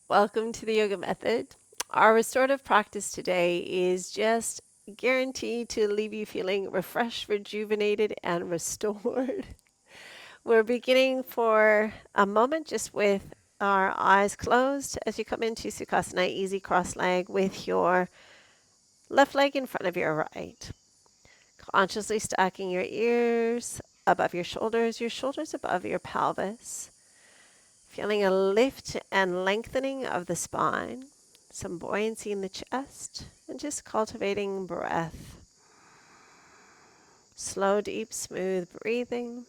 Welcome to the yoga method. Our restorative practice today is just guaranteed to leave you feeling refreshed, rejuvenated, and restored. We're beginning for a moment just with our eyes closed as you come into Sukhasana, easy cross leg with your left leg in front of your right. Consciously stacking your ears above your shoulders above your pelvis. Feeling a lift and lengthening of the spine, some buoyancy in the chest, and just cultivating breath. Slow, deep, smooth breathing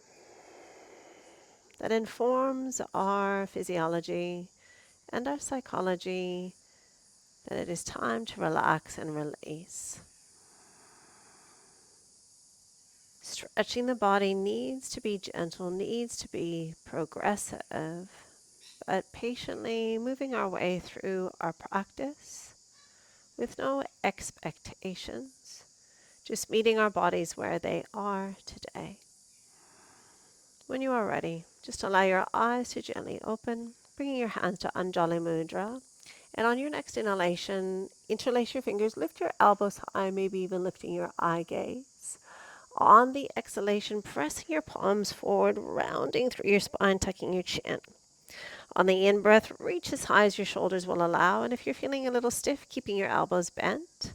that informs our physiology and our psychology that it is time to relax and release. Stretching the body needs to be gentle, needs to be progressive, but patiently moving our way through our practice with no expectations, just meeting our bodies where they are today. When you are ready, just allow your eyes to gently open, bringing your hands to Anjali Mudra. And on your next inhalation, interlace your fingers, lift your elbows high, maybe even lifting your eye gaze. On the exhalation, pressing your palms forward, rounding through your spine, tucking your chin. On the in-breath, reach as high as your shoulders will allow. And if you're feeling a little stiff, keeping your elbows bent.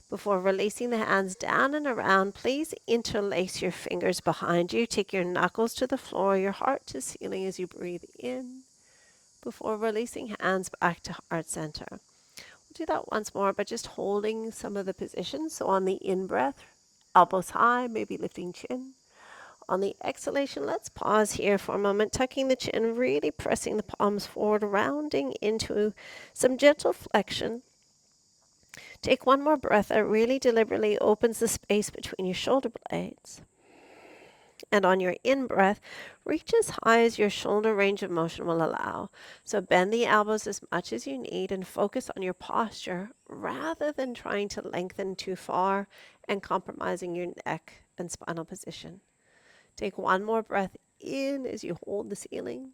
Before releasing the hands down and around, please interlace your fingers behind you. Take your knuckles to the floor, your heart to ceiling as you breathe in. Before releasing hands back to heart center. We'll do that once more, but just holding some of the positions. So on the in-breath, elbows high, maybe lifting chin. On the exhalation, let's pause here for a moment, tucking the chin, really pressing the palms forward, rounding into some gentle flexion. Take one more breath that really deliberately opens the space between your shoulder blades. And on your in-breath, reach as high as your shoulder range of motion will allow. So bend the elbows as much as you need and focus on your posture rather than trying to lengthen too far and compromising your neck and spinal position. Take one more breath in as you hold the ceiling.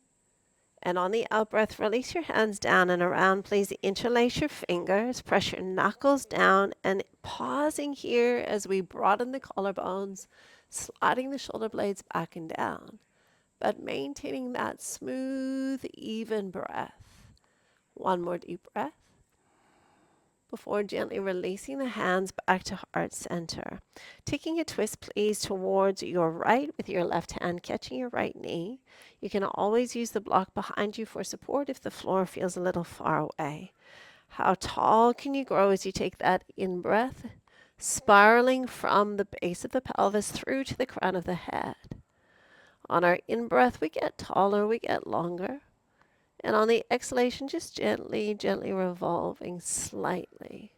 And on the out breath, release your hands down and around. Please interlace your fingers, press your knuckles down, and pausing here as we broaden the collarbones, sliding the shoulder blades back and down, but maintaining that smooth, even breath. One more deep breath before gently releasing the hands back to heart center. Taking a twist, please, towards your right with your left hand catching your right knee. You can always use the block behind you for support if the floor feels a little far away. How tall can you grow as you take that in-breath, spiraling from the base of the pelvis through to the crown of the head? On our in-breath, we get taller, we get longer. And on the exhalation, just gently, gently revolving slightly.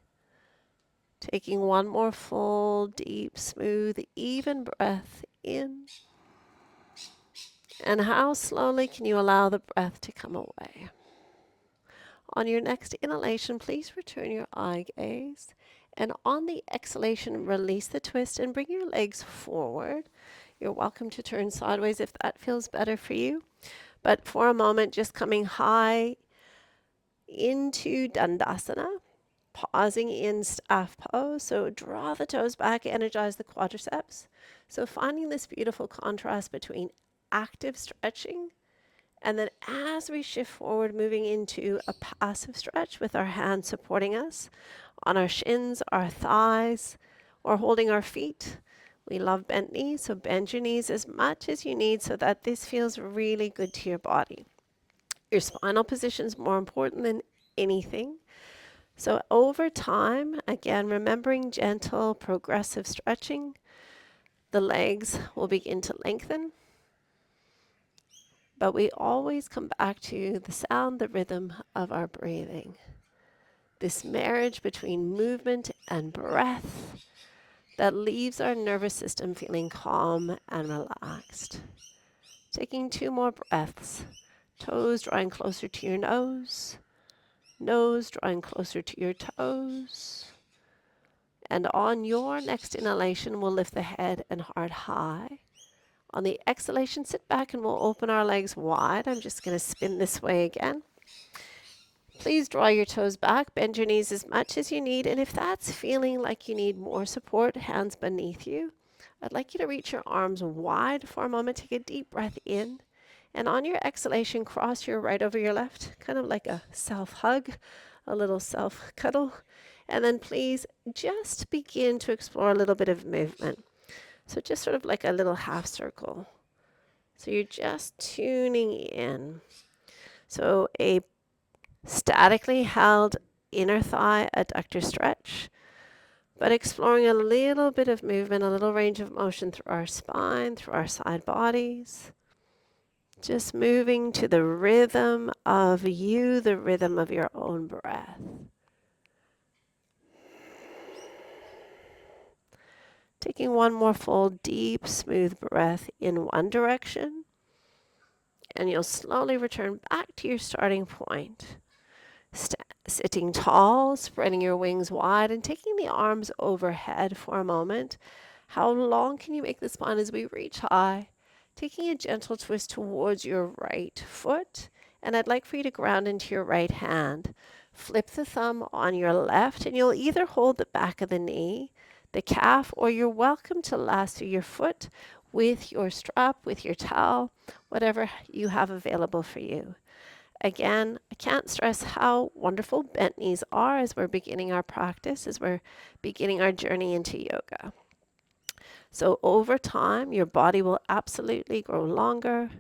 Taking one more full, deep, smooth, even breath in. And how slowly can you allow the breath to come away? On your next inhalation, please return your eye gaze. And on the exhalation, release the twist and bring your legs forward. You're welcome to turn sideways if that feels better for you. But for a moment, just coming high into Dandasana, pausing in staff pose. So draw the toes back, energize the quadriceps. So finding this beautiful contrast between active stretching and then as we shift forward, moving into a passive stretch with our hands supporting us on our shins, our thighs, or holding our feet. We love bent knees, so bend your knees as much as you need so that this feels really good to your body. Your spinal position is more important than anything. So over time, again, remembering gentle, progressive stretching, the legs will begin to lengthen. But we always come back to the sound, the rhythm of our breathing. This marriage between movement and breath that leaves our nervous system feeling calm and relaxed. Taking two more breaths. Toes drawing closer to your nose. Nose drawing closer to your toes. And on your next inhalation, we'll lift the head and heart high. On the exhalation, sit back and we'll open our legs wide. I'm just going to spin this way again. Please draw your toes back, bend your knees as much as you need, and if that's feeling like you need more support, hands beneath you, I'd like you to reach your arms wide for a moment. Take a deep breath in, and on your exhalation, cross your right over your left, kind of like a self-hug, a little self-cuddle, and then please just begin to explore a little bit of movement. So just sort of like a little half circle. So you're just tuning in. So a statically held inner thigh adductor stretch, but exploring a little bit of movement, a little range of motion through our spine, through our side bodies. Just moving to the rhythm of you, the rhythm of your own breath. Taking one more full, deep, smooth breath in one direction, and you'll slowly return back to your starting point. Sitting tall, spreading your wings wide, and taking the arms overhead for a moment. How long can you make the spine as we reach high? Taking a gentle twist towards your right foot, and I'd like for you to ground into your right hand. Flip the thumb on your left, and you'll either hold the back of the knee, the calf, or you're welcome to lasso your foot with your strap, with your towel, whatever you have available for you. Again, I can't stress how wonderful bent knees are as we're beginning our practice, as we're beginning our journey into yoga. So over time, your body will absolutely grow longer,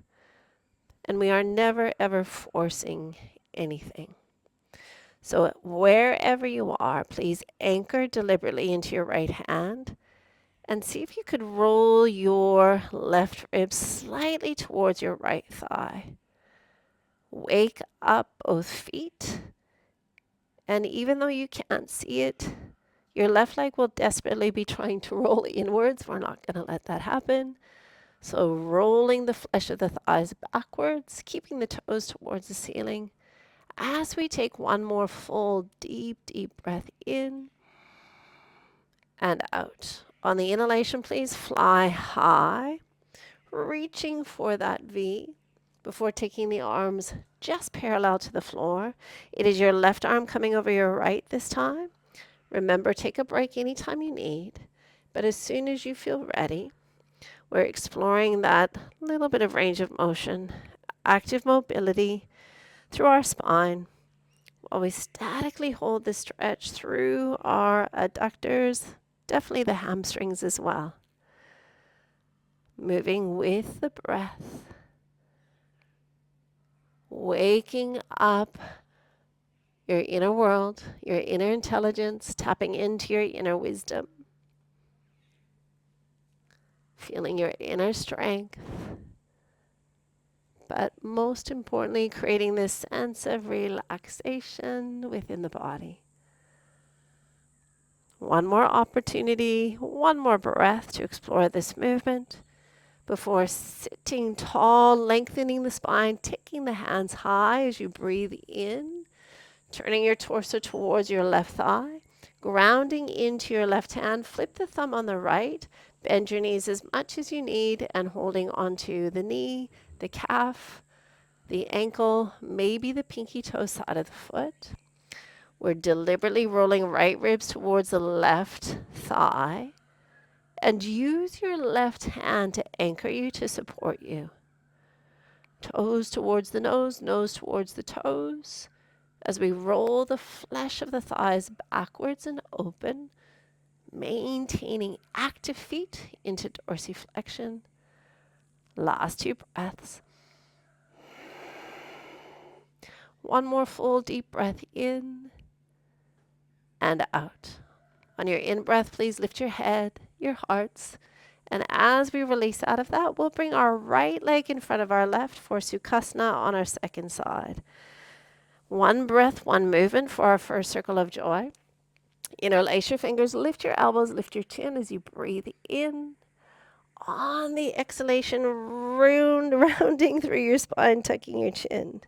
and we are never ever forcing anything. So wherever you are, please anchor deliberately into your right hand and see if you could roll your left rib slightly towards your right thigh. Wake up both feet. And even though you can't see it, your left leg will desperately be trying to roll inwards. We're not going to let that happen. So rolling the flesh of the thighs backwards, keeping the toes towards the ceiling. As we take one more full, deep, deep breath in and out. On the inhalation, please fly high, reaching for that V before taking the arms just parallel to the floor. It is your left arm coming over your right this time. Remember, take a break anytime you need, but as soon as you feel ready, we're exploring that little bit of range of motion, active mobility through our spine, while we statically hold the stretch through our adductors, definitely the hamstrings as well. Moving with the breath, waking up your inner world, your inner intelligence, tapping into your inner wisdom, feeling your inner strength, but most importantly, creating this sense of relaxation within the body. One more opportunity, one more breath to explore this movement before sitting tall, lengthening the spine, taking the hands high as you breathe in, turning your torso towards your left thigh, grounding into your left hand, flip the thumb on the right, bend your knees as much as you need, and holding onto the knee, the calf, the ankle, maybe the pinky toe side of the foot. We're deliberately rolling right ribs towards the left thigh, and use your left hand to anchor you, to support you. Toes towards the nose, nose towards the toes. As we roll the flesh of the thighs backwards and open, maintaining active feet into dorsiflexion. Last 2 breaths. One more full deep breath in and out. On your in-breath, please lift your head, your hearts. And as we release out of that, we'll bring our right leg in front of our left for Sukhasana on our second side. One breath, one movement for our first circle of joy. Interlace your fingers, lift your elbows, lift your chin as you breathe in. On the exhalation, rounding through your spine, tucking your chin.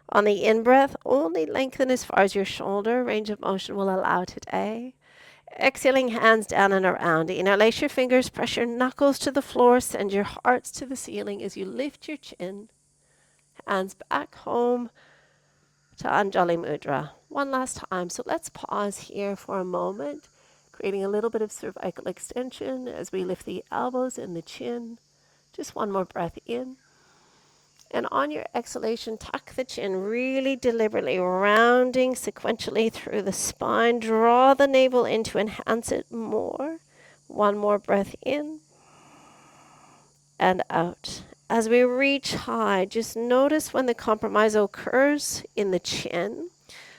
On the in-breath, only lengthen as far as your shoulder range of motion will allow today. Exhaling, hands down and around. Interlace your fingers, press your knuckles to the floor, send your hearts to the ceiling as you lift your chin. Hands back home. to Anjali Mudra. One last time. So let's pause here for a moment, creating a little bit of cervical extension as we lift the elbows and the chin. Just one more breath in. And on your exhalation, tuck the chin really deliberately, rounding sequentially through the spine. Draw the navel in to enhance it more. One more breath in and out. As we reach high, just notice when the compromise occurs in the chin.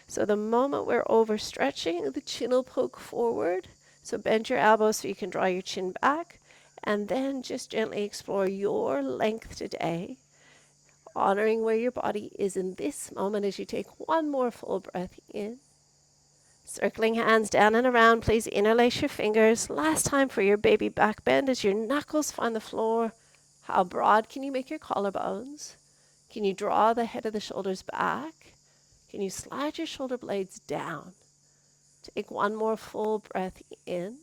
So the moment we're overstretching, the chin will poke forward. So bend your elbows so you can draw your chin back. And then just gently explore your length today, honoring where your body is in this moment as you take one more full breath in. Circling hands down and around, please interlace your fingers. Last time for your baby back bend as your knuckles find the floor. How broad can you make your collarbones? Can you draw the head of the shoulders back? Can you slide your shoulder blades down? Take one more full breath in.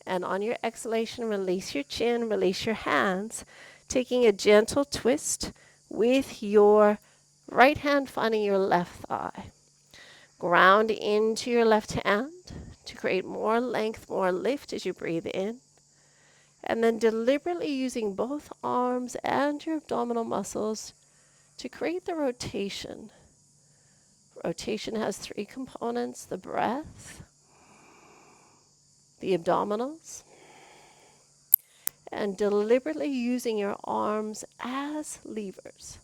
And on your exhalation, release your chin, release your hands, taking a gentle twist with your right hand finding your left thigh. Ground into your left hand to create more length, more lift as you breathe in. And then deliberately using both arms and your abdominal muscles to create the rotation. Rotation has three components: the breath, the abdominals, and deliberately using your arms as levers.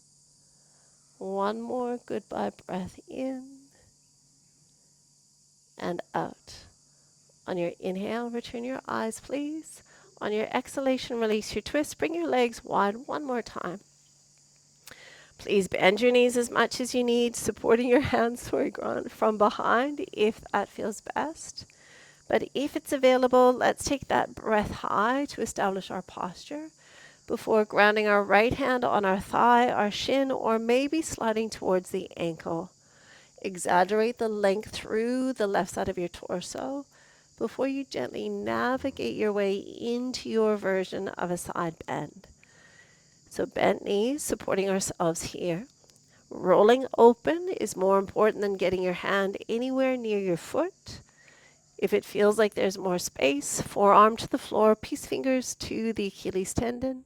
One more goodbye breath in and out. On your inhale, return your eyes, please. On your exhalation, release your twist. Bring your legs wide one more time. Please bend your knees as much as you need, supporting your hands from behind if that feels best. But if it's available, let's take that breath high to establish our posture before grounding our right hand on our thigh, our shin, or maybe sliding towards the ankle. Exaggerate the length through the left side of your torso before you gently navigate your way into your version of a side bend. So bent knees, supporting ourselves here. Rolling open is more important than getting your hand anywhere near your foot. If it feels like there's more space, forearm to the floor, peace fingers to the Achilles tendon.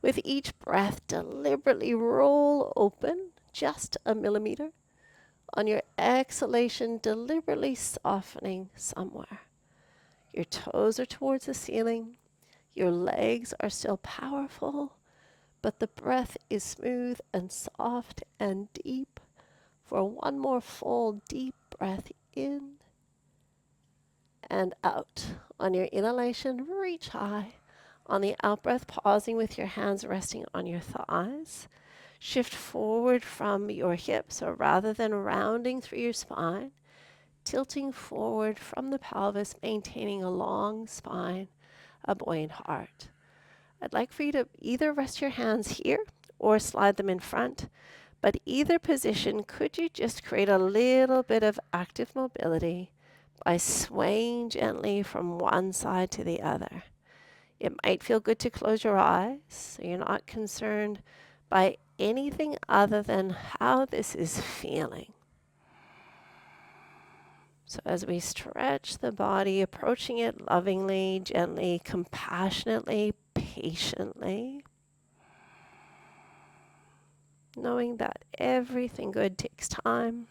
With each breath, deliberately roll open just a millimeter. On your exhalation, deliberately softening somewhere. Your toes are towards the ceiling. Your legs are still powerful, but the breath is smooth and soft and deep. For one more full, deep breath in and out. On your inhalation, reach high. On the out breath, pausing with your hands resting on your thighs. Shift forward from your hips, or rather than rounding through your spine, tilting forward from the pelvis, maintaining a long spine, a buoyant heart. I'd like for you to either rest your hands here or slide them in front, but either position, could you just create a little bit of active mobility by swaying gently from one side to the other? It might feel good to close your eyes so you're not concerned by anything other than how this is feeling. So as we stretch the body, approaching it lovingly, gently, compassionately, patiently, knowing that everything good takes time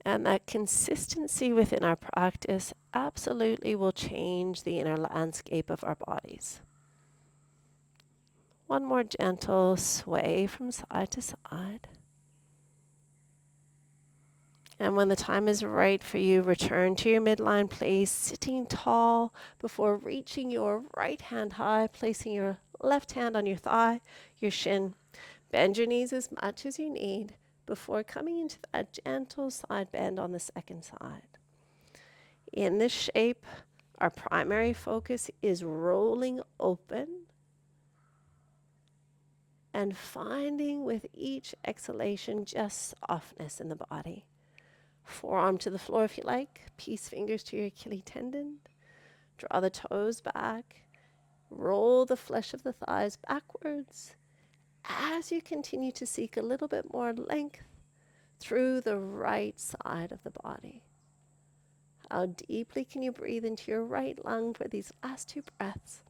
and that consistency within our practice absolutely will change the inner landscape of our bodies. One more gentle sway from side to side. And when the time is right for you, return to your midline place, sitting tall before reaching your right hand high, placing your left hand on your thigh, your shin. Bend your knees as much as you need before coming into that gentle side bend on the second side. In this shape, our primary focus is rolling open and finding with each exhalation just softness in the body. Forearm to the floor if you like. Peace fingers to your Achilles tendon. Draw the toes back. Roll the flesh of the thighs backwards. as you continue to seek a little bit more length through the right side of the body. How deeply can you breathe into your right lung for these last 2 breaths?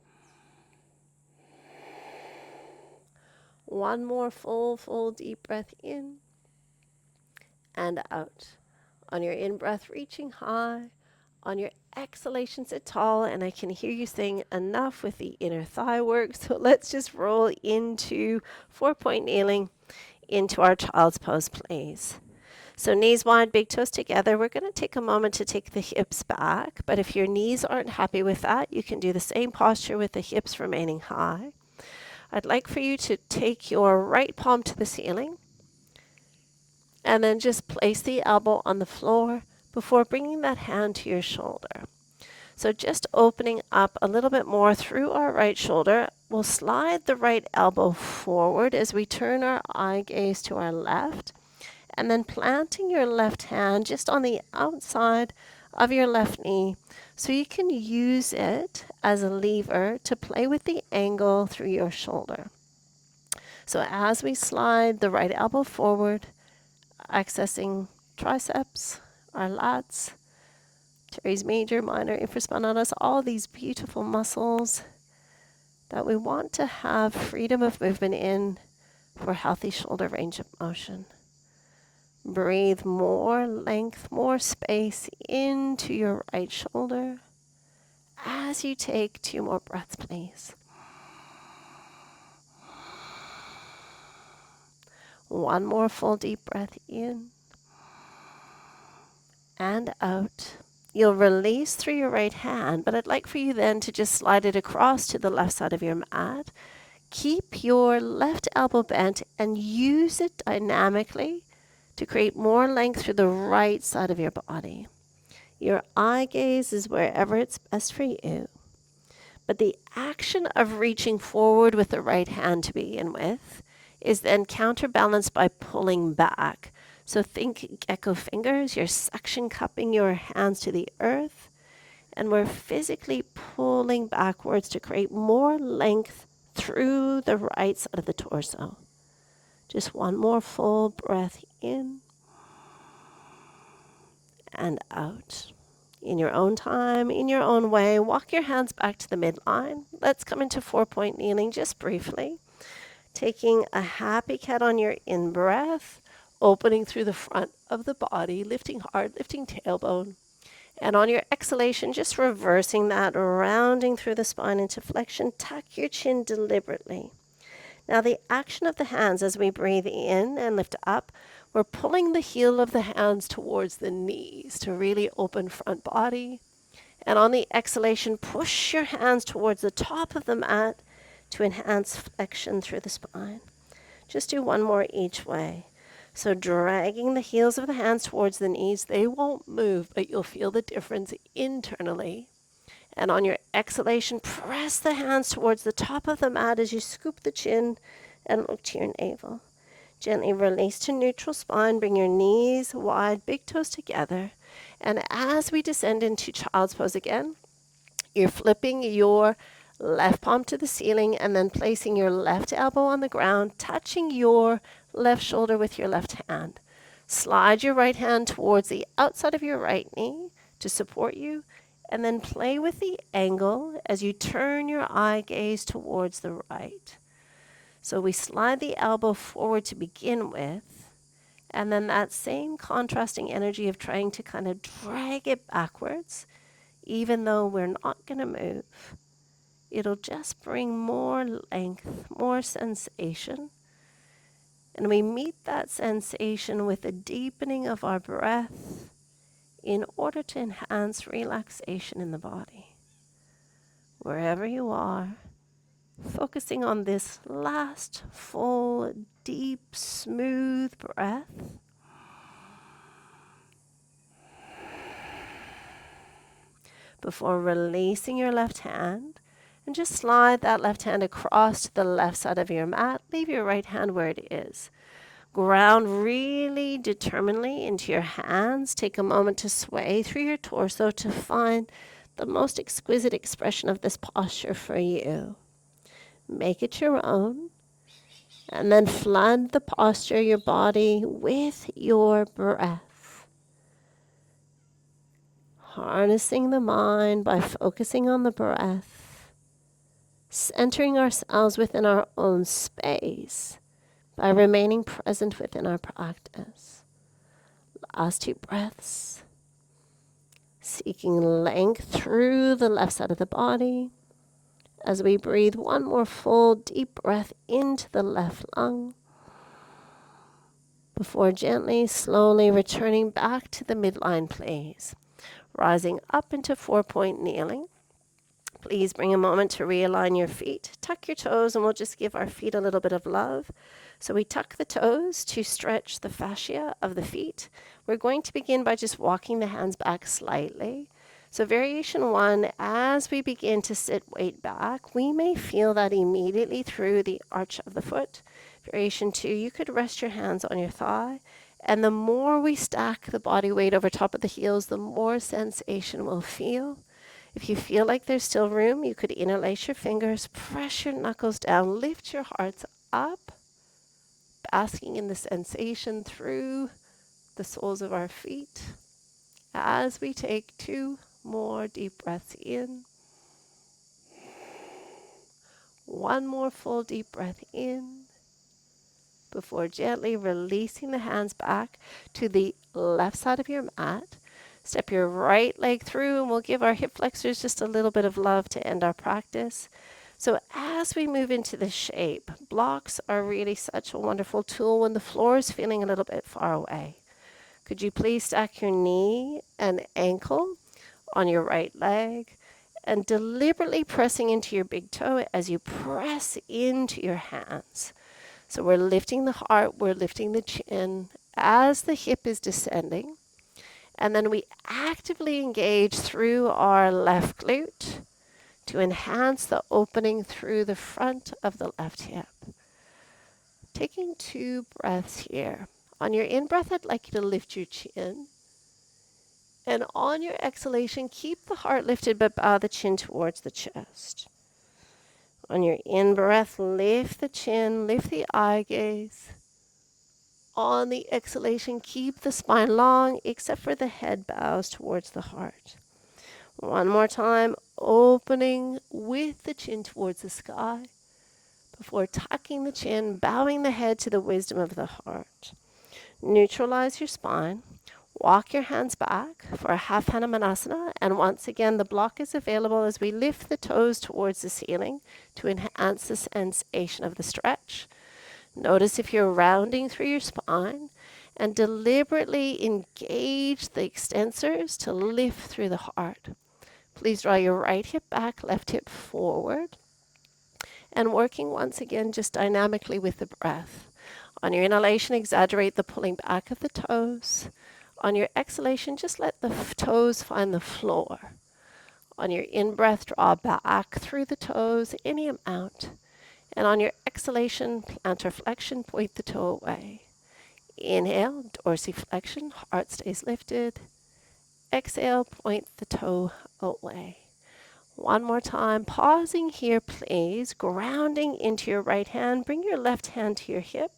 One more full deep breath in and out. On your in-breath, reaching high. On your exhalation, sit tall. And I can hear you saying enough with the inner thigh work. So let's just roll into 4-point kneeling into our child's pose, please. So knees wide, big toes together. We're going to take a moment to take the hips back. But if your knees aren't happy with that, you can do the same posture with the hips remaining high. I'd like for you to take your right palm to the ceiling and then just place the elbow on the floor before bringing that hand to your shoulder. So just opening up a little bit more through our right shoulder, we'll slide the right elbow forward as we turn our eye gaze to our left, and then planting your left hand just on the outside of your left knee so you can use it as a lever to play with the angle through your shoulder. So as we slide the right elbow forward, accessing triceps, our lats, teres major, minor, infraspinatus, all these beautiful muscles that we want to have freedom of movement in for healthy shoulder range of motion. Breathe more length, more space into your right shoulder as you take 2 more breaths, please. One more full deep breath in and out. You'll release through your right hand, but I'd like for you then to just slide it across to the left side of your mat. Keep your left elbow bent and use it dynamically to create more length through the right side of your body. Your eye gaze is wherever it's best for you. But the action of reaching forward with the right hand to begin with is then counterbalanced by pulling back. So think gecko fingers, you're suction cupping your hands to the earth, and we're physically pulling backwards to create more length through the right side of the torso. Just one more full breath in and out. In your own time, in your own way, walk your hands back to the midline. Let's come into 4-point kneeling just briefly. Taking a happy cat on your in-breath, opening through the front of the body, lifting heart, lifting tailbone. And on your exhalation, just reversing that, rounding through the spine into flexion. Tuck your chin deliberately. Now the action of the hands as we breathe in and lift up, we're pulling the heel of the hands towards the knees to really open front body. And on the exhalation, push your hands towards the top of the mat to enhance flexion through the spine. Just do one more each way. So dragging the heels of the hands towards the knees, they won't move, but you'll feel the difference internally. And on your exhalation, press the hands towards the top of the mat as you scoop the chin and look to your navel. Gently release to neutral spine. Bring your knees wide, big toes together. And as we descend into child's pose again, you're flipping your left palm to the ceiling and then placing your left elbow on the ground, touching your left shoulder with your left hand. Slide your right hand towards the outside of your right knee to support you, and then play with the angle as you turn your eye gaze towards the right. So we slide the elbow forward to begin with, and then that same contrasting energy of trying to kind of drag it backwards, even though we're not going to move. It'll just bring more length, more sensation. And we meet that sensation with a deepening of our breath in order to enhance relaxation in the body. Wherever you are, focusing on this last full, deep, smooth breath. Before releasing your left hand, and just slide that left hand across to the left side of your mat. Leave your right hand where it is. Ground really determinedly into your hands. Take a moment to sway through your torso to find the most exquisite expression of this posture for you. Make it your own. And then flood the posture, your body, with your breath. Harnessing the mind by focusing on the breath. Centering ourselves within our own space by remaining present within our practice. Last 2 breaths. Seeking length through the left side of the body. As we breathe one more full deep breath into the left lung. Before gently, slowly returning back to the midline, please. Rising up into 4-point kneeling. Please bring a moment to realign your feet. Tuck your toes, and we'll just give our feet a little bit of love. So we tuck the toes to stretch the fascia of the feet. We're going to begin by just walking the hands back slightly. So variation 1, as we begin to sit weight back, we may feel that immediately through the arch of the foot. Variation 2, you could rest your hands on your thigh. And the more we stack the body weight over top of the heels, the more sensation we'll feel. If you feel like there's still room, you could interlace your fingers, press your knuckles down, lift your hearts up, basking in the sensation through the soles of our feet as we take 2 more deep breaths in. 1 more full deep breath in before gently releasing the hands back to the left side of your mat. Step your right leg through, and we'll give our hip flexors just a little bit of love to end our practice. So as we move into the shape, blocks are really such a wonderful tool when the floor is feeling a little bit far away. Could you please stack your knee and ankle on your right leg and deliberately pressing into your big toe as you press into your hands. So we're lifting the heart, we're lifting the chin as the hip is descending. And then we actively engage through our left glute to enhance the opening through the front of the left hip. Taking 2 breaths here. On your in-breath, I'd like you to lift your chin. And on your exhalation, keep the heart lifted but bow the chin towards the chest. On your in-breath, lift the chin, lift the eye gaze. On the exhalation, keep the spine long, except for the head bows towards the heart. One more time, opening with the chin towards the sky, before tucking the chin, bowing the head to the wisdom of the heart. Neutralize your spine. Walk your hands back for a half Hanumanasana, and once again, the block is available as we lift the toes towards the ceiling to enhance the sensation of the stretch. Notice if you're rounding through your spine and deliberately engage the extensors to lift through the heart. Please draw your right hip back, left hip forward, and working once again just dynamically with the breath. On your inhalation, exaggerate the pulling back of the toes. On your exhalation, just let the toes find the floor. On your in-breath, draw back through the toes any amount. And on your exhalation, plantar flexion, point the toe away. Inhale, dorsiflexion, heart stays lifted. Exhale, point the toe away. One more time, pausing here, please. Grounding into your right hand. Bring your left hand to your hip.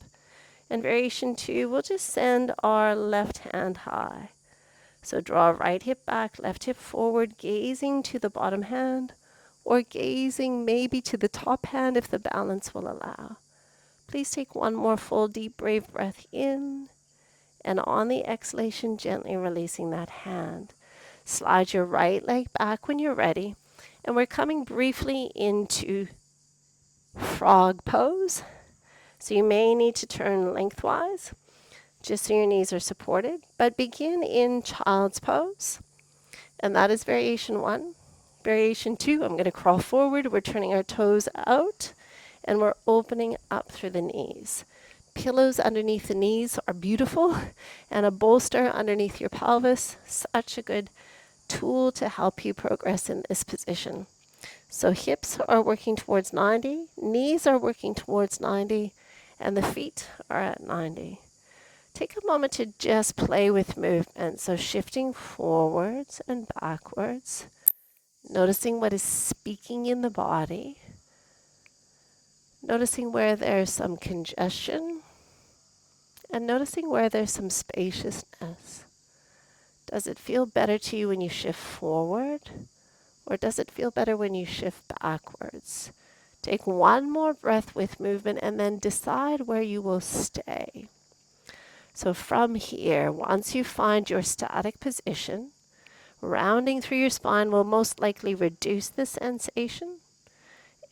And variation 2, we'll just send our left hand high. So draw right hip back, left hip forward, gazing to the bottom hand, or gazing maybe to the top hand if the balance will allow. Please take 1 more full deep brave breath in, and on the exhalation, gently releasing that hand. Slide your right leg back when you're ready, and we're coming briefly into frog pose. So you may need to turn lengthwise, just so your knees are supported, but begin in child's pose. And that is variation 1. Variation 2, I'm going to crawl forward. We're turning our toes out, and we're opening up through the knees. Pillows underneath the knees are beautiful, and a bolster underneath your pelvis, such a good tool to help you progress in this position. So hips are working towards 90, knees are working towards 90, and the feet are at 90. Take a moment to just play with movement. So shifting forwards and backwards, noticing what is speaking in the body. Noticing where there's some congestion and noticing where there's some spaciousness. Does it feel better to you when you shift forward, or does it feel better when you shift backwards? Take one more breath with movement and then decide where you will stay. So from here, once you find your static position, rounding through your spine will most likely reduce the sensation.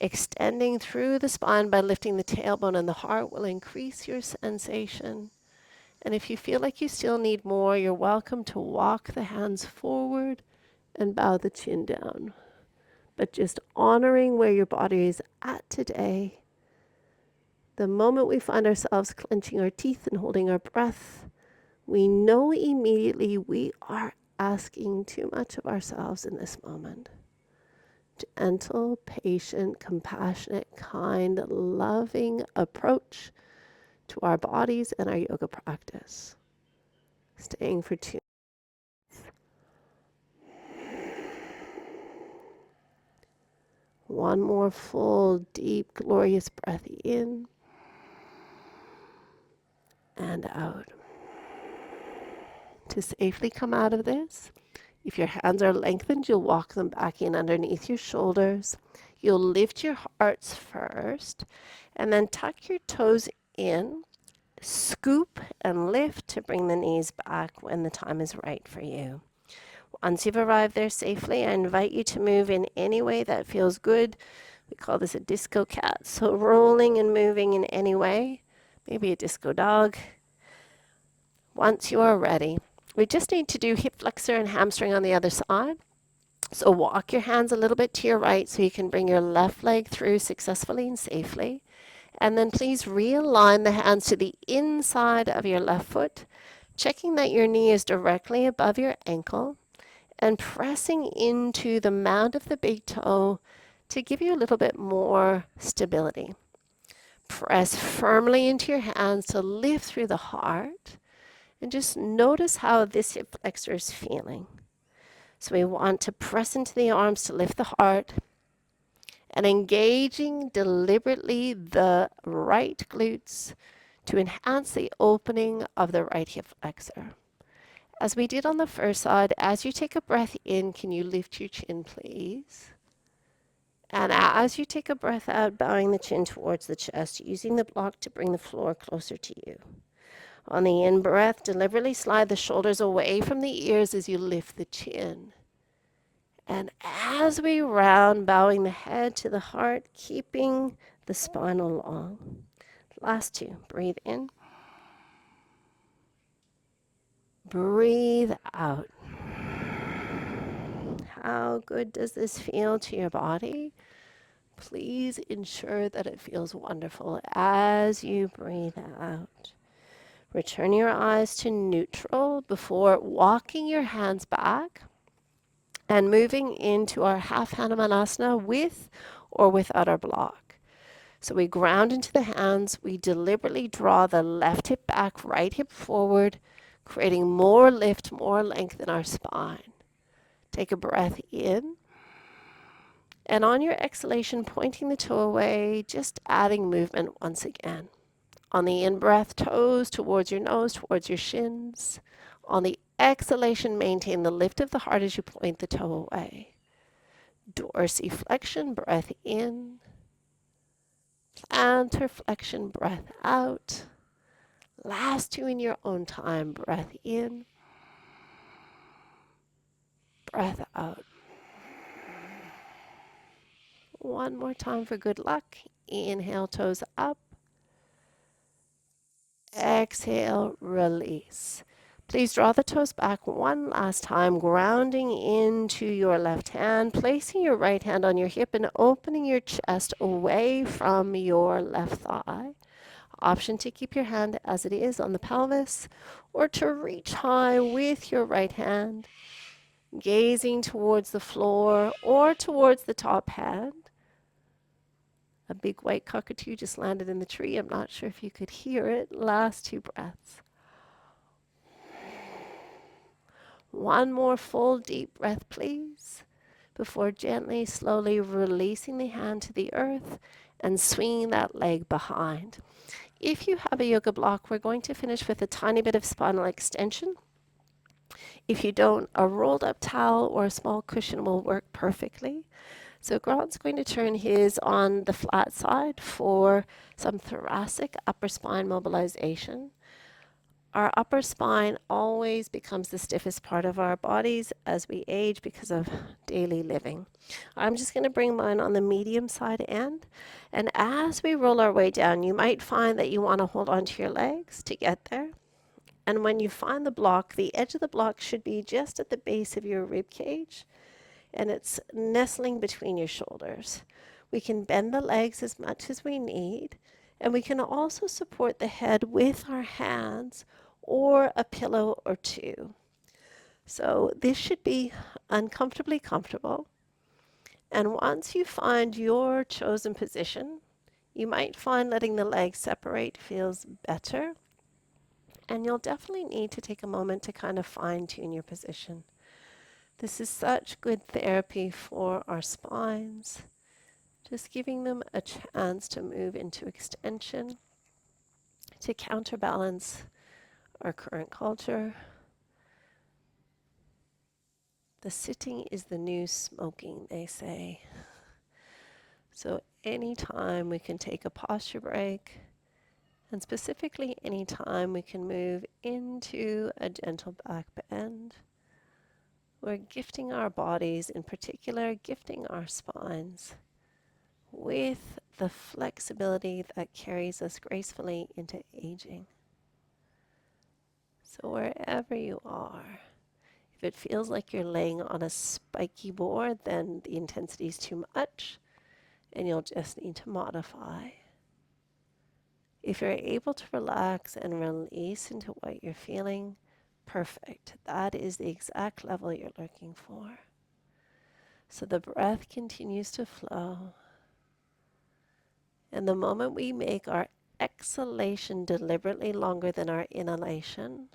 Extending through the spine by lifting the tailbone and the heart will increase your sensation. And if you feel like you still need more, you're welcome to walk the hands forward and bow the chin down. But just honoring where your body is at today. The moment we find ourselves clenching our teeth and holding our breath, we know immediately we are asking too much of ourselves in this moment. Gentle, patient, compassionate, kind, loving approach to our bodies and our yoga practice. Staying for 2. One more full, deep, glorious breath in and out. To safely come out of this, if your hands are lengthened, you'll walk them back in underneath your shoulders. You'll lift your hearts first and then tuck your toes in, scoop and lift to bring the knees back when the time is right for you. Once you've arrived there safely, I invite you to move in any way that feels good. We call this a disco cat. So rolling and moving in any way, maybe a disco dog. Once you are ready, we just need to do hip flexor and hamstring on the other side. So walk your hands a little bit to your right so you can bring your left leg through successfully and safely. And then please realign the hands to the inside of your left foot, checking that your knee is directly above your ankle and pressing into the mound of the big toe to give you a little bit more stability. Press firmly into your hands to lift through the heart and just notice how this hip flexor is feeling. So we want to press into the arms to lift the heart and engaging deliberately the right glutes to enhance the opening of the right hip flexor. As we did on the first side, as you take a breath in, can you lift your chin, please? And as you take a breath out, bowing the chin towards the chest, using the block to bring the floor closer to you. On the in-breath, deliberately slide the shoulders away from the ears as you lift the chin. And as we round, bowing the head to the heart, keeping the spine long. Last 2. Breathe in. Breathe out. How good does this feel to your body? Please ensure that it feels wonderful as you breathe out. Return your eyes to neutral before walking your hands back and moving into our half Hanumanasana with or without our block. So we ground into the hands. We deliberately draw the left hip back, right hip forward, creating more lift, more length in our spine. Take a breath in. And on your exhalation, pointing the toe away, just adding movement once again. On the in-breath, toes towards your nose, towards your shins. On the exhalation, maintain the lift of the heart as you point the toe away. Dorsiflexion, breath in. Plantar flexion, breath out. Last 2 in your own time, breath in. Breath out. One more time for good luck. Inhale, toes up. Exhale, release. Please draw the toes back one last time, grounding into your left hand, placing your right hand on your hip and opening your chest away from your left thigh. Option to keep your hand as it is on the pelvis or to reach high with your right hand, gazing towards the floor or towards the top hand. A big white cockatoo just landed in the tree. I'm not sure if you could hear it. Last 2 breaths. One more full deep breath, please, before gently, slowly releasing the hand to the earth and swinging that leg behind. If you have a yoga block, we're going to finish with a tiny bit of spinal extension. If you don't, a rolled up towel or a small cushion will work perfectly. So Grant's going to turn his on the flat side for some thoracic upper spine mobilization. Our upper spine always becomes the stiffest part of our bodies as we age because of daily living. I'm just going to bring mine on the medium side end. And as we roll our way down, you might find that you want to hold onto your legs to get there. And when you find the block, the edge of the block should be just at the base of your rib cage, and it's nestling between your shoulders. We can bend the legs as much as we need, and we can also support the head with our hands or a pillow or two. So this should be uncomfortably comfortable. And once you find your chosen position, you might find letting the legs separate feels better. And you'll definitely need to take a moment to kind of fine tune your position. This is such good therapy for our spines, just giving them a chance to move into extension to counterbalance our current culture. The sitting is the new smoking, they say. So anytime we can take a posture break, and specifically anytime we can move into a gentle back bend, we're gifting our bodies, in particular, gifting our spines with the flexibility that carries us gracefully into aging. So wherever you are, if it feels like you're laying on a spiky board, then the intensity is too much and you'll just need to modify. If you're able to relax and release into what you're feeling, perfect. That is the exact level you're looking for. So the breath continues to flow. And the moment we make our exhalation deliberately longer than our inhalation,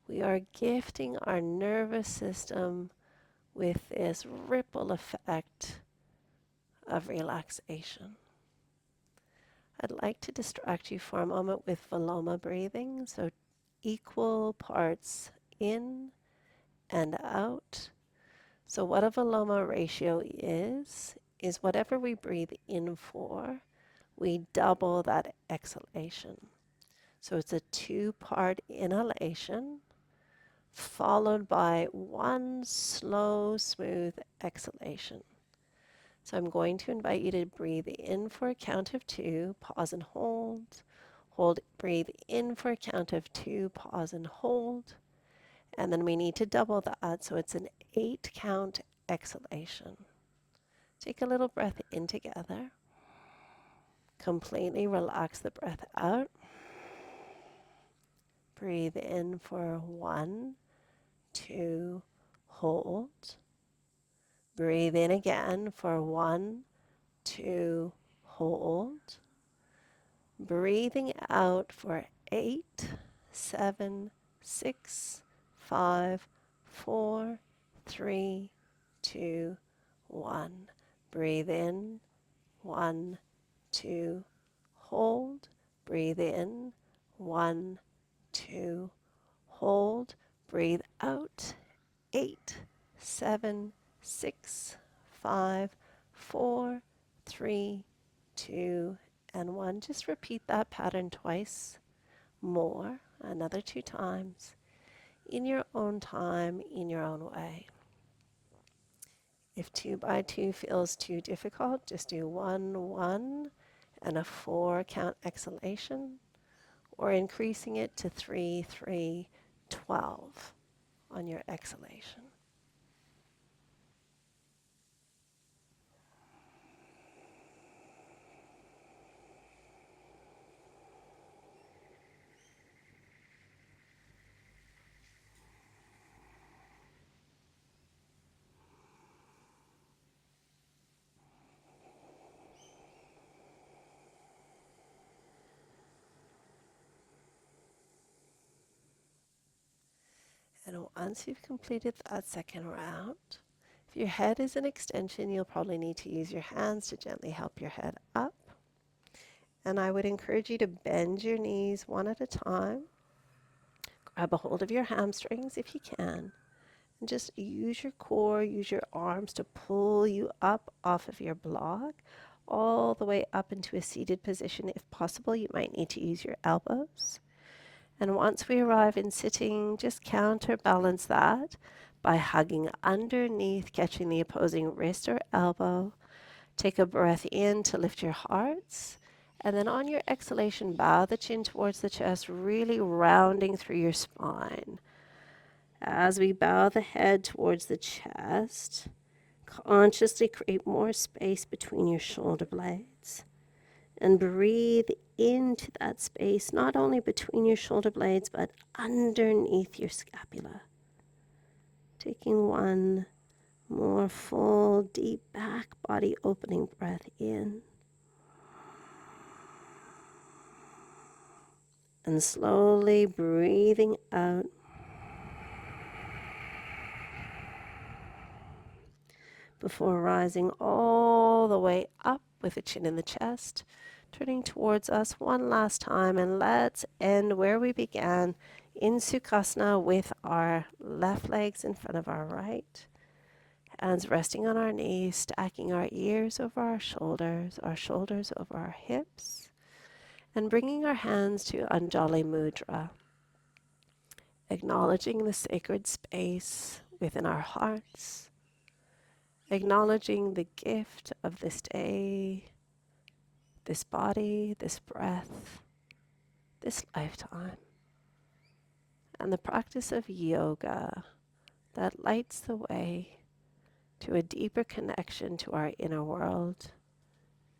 we are gifting our nervous system with this ripple effect of relaxation. I'd like to distract you for a moment with Viloma breathing, so equal parts in and out. So what a Viloma ratio is whatever we breathe in for, we double that exhalation. So it's a two-part inhalation followed by one slow, smooth exhalation. So I'm going to invite you to breathe in for a count of two, pause and hold. Hold, breathe in for a count of two, pause and hold. And then we need to double that, so it's an 8 count exhalation. Take a little breath in together. Completely relax the breath out. Breathe in for 1, 2, hold. Breathe in again for 1, 2, hold. Breathing out for 8, 7, 6, 5, 4, 3, 2, 1. Breathe in, 1, 2, hold. Breathe in, 1, 2, hold. Breathe out, 8, 7, 6, 5, 4, 3, 2, and 1. Just repeat that pattern twice more, another 2 times, in your own time, in your own way. If 2 by 2 feels too difficult, just do 1, 1, and a 4 count exhalation, or increasing it to 3, 3, 12 on your exhalation. And once you've completed that second round, if your head is an extension, you'll probably need to use your hands to gently help your head up. And I would encourage you to bend your knees one at a time. Grab a hold of your hamstrings if you can. And just use your core, use your arms to pull you up off of your block, all the way up into a seated position. If possible, you might need to use your elbows. And once we arrive in sitting, just counterbalance that by hugging underneath, catching the opposing wrist or elbow. Take a breath in to lift your hearts. And then on your exhalation, bow the chin towards the chest, really rounding through your spine. As we bow the head towards the chest, consciously create more space between your shoulder blades. And breathe into that space, not only between your shoulder blades, but underneath your scapula. Taking one more full, deep back body opening breath in. And slowly breathing out. Before rising all the way up with the chin in the chest, turning towards us one last time, and let's end where we began in Sukhasana with our left legs in front of our right, hands resting on our knees, stacking our ears over our shoulders over our hips, and bringing our hands to Anjali Mudra, acknowledging the sacred space within our hearts, acknowledging the gift of this day, this body, this breath, this lifetime, and the practice of yoga that lights the way to a deeper connection to our inner world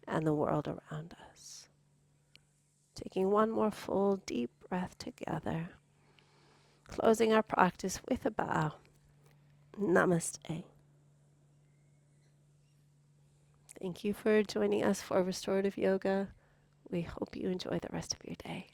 and the world around us. Taking one more full deep breath together, closing our practice with a bow. Namaste. Thank you for joining us for Restorative Yoga. We hope you enjoy the rest of your day.